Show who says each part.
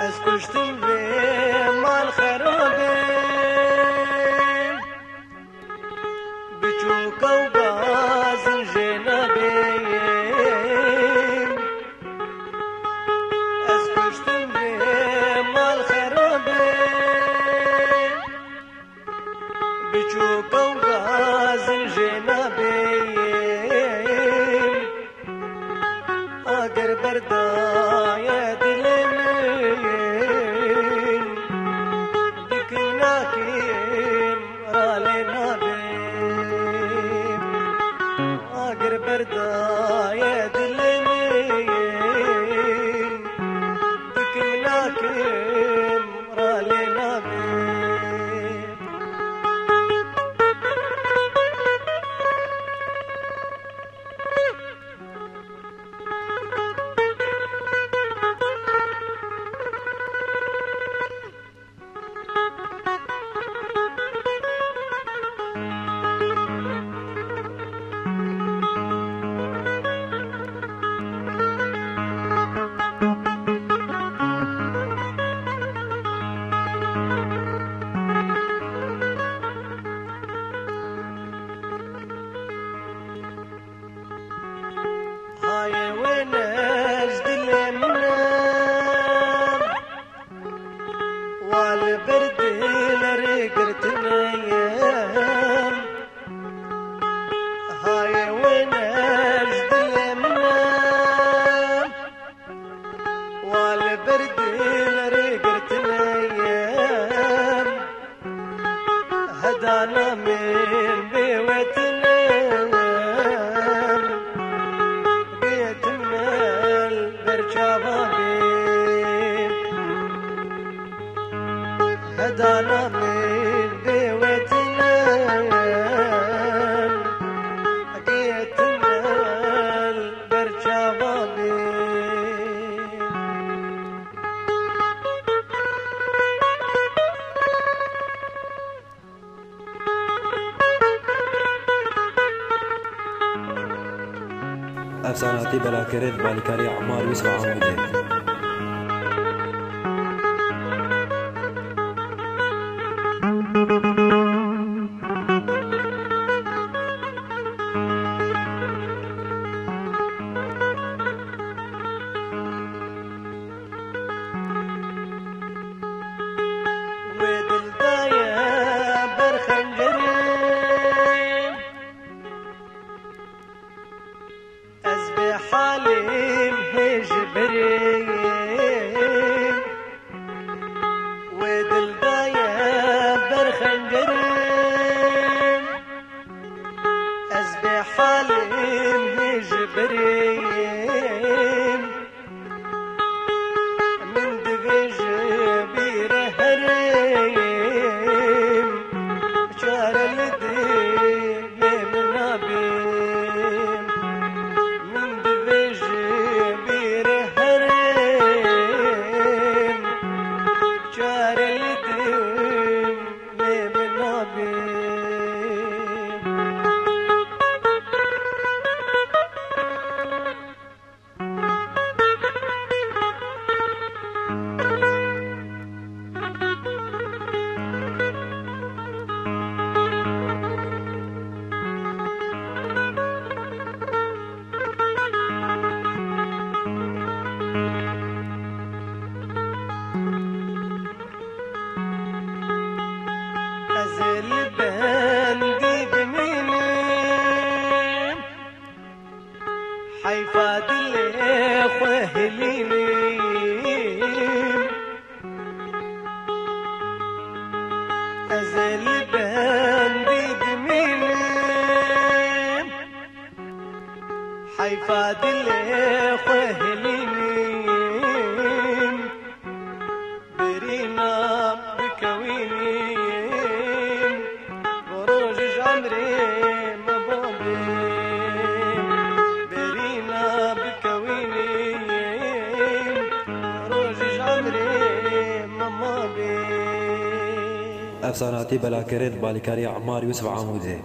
Speaker 1: از کشتم به مال خرابه بچوک و بازن جنابه از کشتم به مال خرابه بچوک و بازن جنابه اگر بردای بردايا دلمين بكمناكم رالينا بين والبرد لرقرت الايام هاي وين اجد المنام والبرد لرقرت الايام هدانا من بيوتنا بيتنا البرشابه هدانا من بيوتنا حكيتنا البرشابة
Speaker 2: افساناتی بلاکرت بالکاری عمار یوسف عامده
Speaker 1: حالم هجبرين ودل دايا برخنجرين أزبي حالم هجبرين من دقيج بيرهرين شار الدين من نبين حيفاد الإخوة هلينين أزل بندي بمينين حيفاد الإخوة هلينين برينا بكوينين بروج عمري
Speaker 2: افساناتی بلاکرت بالکاری عمار یوسف عامده